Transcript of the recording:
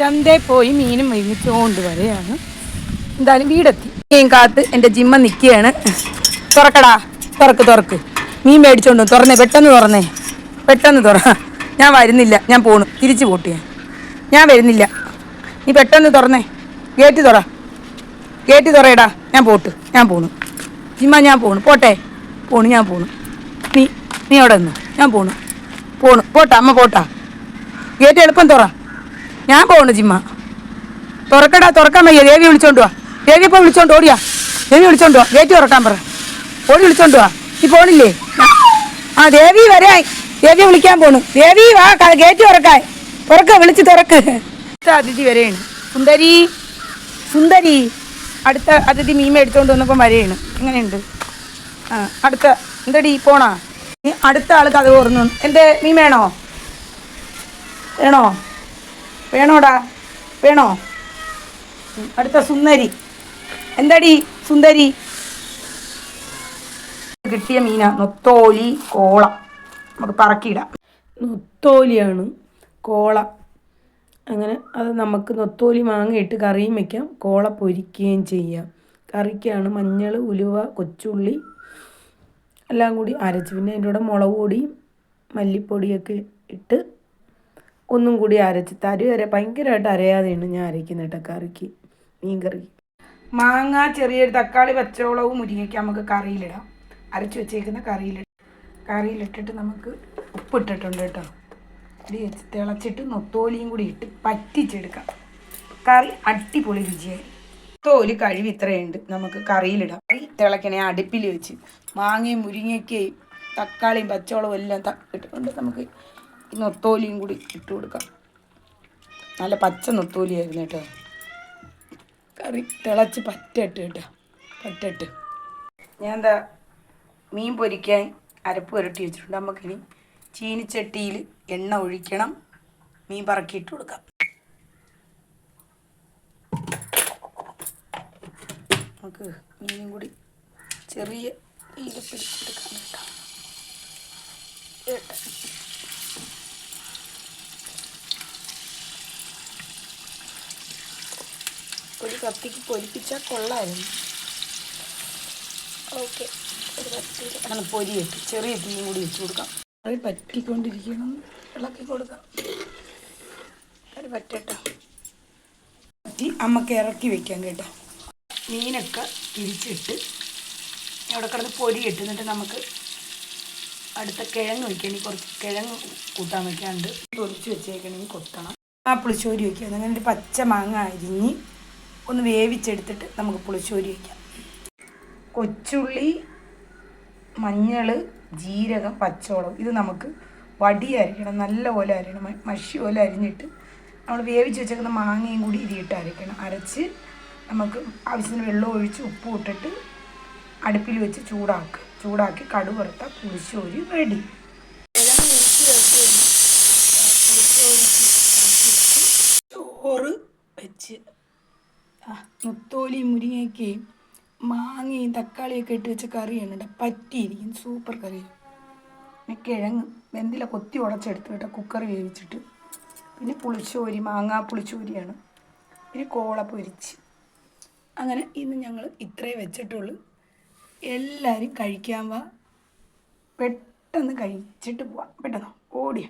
ചന്തയിൽ പോയി മീനും വൈകിച്ചുകൊണ്ട് വരെയാണ്. എന്തായാലും വീടെത്തി. മീൻ കാത്ത് എൻ്റെ ജിമ്മ നിൽക്കുകയാണ്. തുറക്കടാ, തുറക്ക്. മീൻ മേടിച്ചോണ്ട് തുറന്നേ, പെട്ടെന്ന് തുറ. ഞാൻ വരുന്നില്ല, ഞാൻ പോണു. തിരിച്ചു പോട്ട് ഞാൻ വരുന്നില്ല. നീ പെട്ടെന്ന് തുറന്നേ. ഗേറ്റ് തുറയടാ. ഞാൻ പോണു. ജിമ്മ ഞാൻ പോട്ടെ. ഞാൻ പോണു. നീ അവിടെ നിന്നു. ഞാൻ പോണു. പോട്ടാ അമ്മ പോട്ടാ. ഗേറ്റ് എളുപ്പം തുറ. ഞാൻ പോണു ജിമ്മ. തുറക്കടാ, തുറക്കാൻ വയ്യ. ദേവി വിളിച്ചോണ്ട് വാ. ദേവി ഇപ്പോൾ വിളിച്ചോണ്ട് ഓടിയാ. ദേവി വിളിച്ചോണ്ട് വാ. ഗേറ്റ് തുറക്കാൻ പറ. ഓടി വിളിച്ചോണ്ട് വാ. നീ പോണില്ലേ? ആ ദേവി വരായി. ദേവി വിളിക്കാൻ പോണു. ദേവി വാ, ഗേറ്റ് വിളിച്ച് തുറക്ക്. അടുത്ത അതിഥി വരെയാണ്. സുന്ദരി അടുത്ത അതിഥി മീൻ മേടിച്ചോണ്ട് വന്നപ്പം വരെയാണ്. എങ്ങനെയുണ്ട്? അടുത്ത എന്തടി പോണാ? അടുത്ത ആൾ കഥ തുറന്നു. എൻ്റെ മീൻ വേണോടാ? അടുത്ത സുന്ദരി. എന്താടി സുന്ദരി? കിട്ടിയ മീനാ നൊത്തോലി കോള. നമുക്ക് പറക്കിയിടാം. നൊത്തോലിയാണ് കോള. അങ്ങനെ അത് നമുക്ക് നൊത്തോലി മാങ്ങയിട്ട് കറിയും വയ്ക്കാം, കോള പൊരിക്കുകയും ചെയ്യാം. കറിക്കാണ് മഞ്ഞൾ, ഉലുവ, കൊച്ചുള്ളി എല്ലാം കൂടി അരച്ച്, പിന്നെ അതിൻ്റെ കൂടെ മുളക് പൊടിയും മല്ലിപ്പൊടിയൊക്കെ ഇട്ട് ഒന്നും കൂടി അരച്ച് ഭയങ്കരമായിട്ട് അരയാതെയാണ് ഞാൻ അരയ്ക്കുന്നത് കേട്ടോ കറിക്ക്, മീൻ കറിക്ക്. മാങ്ങ, ചെറിയൊരു തക്കാളി, പച്ചമുളകും മുരിങ്ങയ്ക്ക് നമുക്ക് കറിയിലിടാം. അരച്ച് വെച്ചേക്കുന്ന കറിയിലിട്ടിട്ട് നമുക്ക് ഉപ്പിട്ടിട്ടുണ്ട് കേട്ടോ. തിളച്ചിട്ട് നൊത്തോലിയും കൂടി ഇട്ട് പറ്റിച്ചെടുക്കാം. കറി അടിപൊളി രുചിയായി. നൊത്തോലി കഴുകി ഇത്രയുണ്ട്, നമുക്ക് കറിയിലിടാം. കറി തിളക്കണേ അടുപ്പിൽ വെച്ച് മാങ്ങയും മുരിങ്ങയ്ക്കയും തക്കാളിയും പച്ചമുളകും എല്ലാം ഇട്ടുകൊണ്ട് നമുക്ക് ഈ നൊത്തോലിയും കൂടി ഇട്ട് കൊടുക്കാം. നല്ല പച്ച നൊത്തോലിയായിരുന്നു കേട്ടോ. കറി തിളച്ച് പറ്റട്ട്. ഞാൻ എന്താ മീൻ പൊരിക്കാൻ അരപ്പ് പുരട്ടി വെച്ചിട്ടുണ്ട്. നമുക്കിനി ചീനിച്ചട്ടിയിൽ എണ്ണ ഒഴിക്കണം. മീൻ പറക്കിയിട്ട് കൊടുക്കാം. നമുക്ക് മീനും കൂടി ചെറിയ ഈരപ്പിടിച്ചെടുക്കാം കേട്ടോ. ഒരു കത്തിക്ക് പൊരിപ്പിച്ചാൽ കൊള്ളായിരുന്നു. ഓക്കെ, ഒരു കത്തി അങ്ങനെ പൊരിയിട്ട് ചെറിയ തീയും കൂടി വെച്ച് കൊടുക്കാം. അത് പറ്റിക്കൊണ്ടിരിക്കണം, ഇളക്കി കൊടുക്കാം. അത് പറ്റട്ടോ. പറ്റി അമ്മക്ക് ഇറക്കി വെക്കാം കേട്ടോ. മീനൊക്കെ തിരിച്ചിട്ട് അവിടെ കിടന്ന് പൊരിയിട്ട്, എന്നിട്ട് നമുക്ക് അടുത്ത കിഴങ്ങ് വയ്ക്കണമെങ്കിൽ കുറച്ച് കിഴങ്ങ് കൂട്ടാൻ വയ്ക്കാണ്ട് പൊരിച്ച് വെച്ചേക്കണമെങ്കിൽ കൊത്തണം. ആ പുളിശ്ശേരി വയ്ക്കുക. അങ്ങനെ ഒരു പച്ച മാങ്ങ അരിഞ്ഞ് ഒന്ന് വേവിച്ചെടുത്തിട്ട് നമുക്ക് പുളിശ്ശേരി വയ്ക്കാം. കൊച്ചുള്ളി, മഞ്ഞൾ, ജീരകം, പച്ചമുളക് ഇത് നമുക്ക് വടി അരയ്ക്കണം. നല്ല പോലെ അരയണം, മഷി പോലെ അരിഞ്ഞിട്ട് നമ്മൾ വേവിച്ച് വെച്ചേക്കുന്ന മാങ്ങയും കൂടി ഇതിട്ട് അരയ്ക്കണം. അരച്ച് നമുക്ക് ആവശ്യത്തിന് വെള്ളം ഒഴിച്ച് ഉപ്പ് ഇട്ടിട്ട് അടുപ്പിൽ വെച്ച് ചൂടാക്കി കടുക് വറുത്ത പുളിശ്ശേരി റെഡി. ചോറ് വെച്ച് നൊത്തോലിയും മുരിങ്ങയ്ക്കയും മാങ്ങയും തക്കാളിയൊക്കെ ഇട്ട് വെച്ച കറിയാണ് കേട്ടോ. പറ്റിയിരിക്കും, സൂപ്പർ കറിയാണ്. പിന്നെ കിഴങ്ങ് വെന്തില കൊത്തി ഉടച്ചെടുത്ത് കേട്ടോ, കുക്കർ വേവിച്ചിട്ട്. പിന്നെ പുളിശ്ശേരി, മാങ്ങാ പുളിശ്ശേരിയാണ്. പിന്നെ കോള പൊരിച്ച്. അങ്ങനെ ഇന്ന് ഞങ്ങൾ ഇത്രേ വെച്ചിട്ടുള്ളൂ. എല്ലാവരും കഴിക്കാൻ വാ. പെട്ടെന്ന് കഴിച്ചിട്ട് പോവാം. പെട്ടെന്ന് ഓടിയ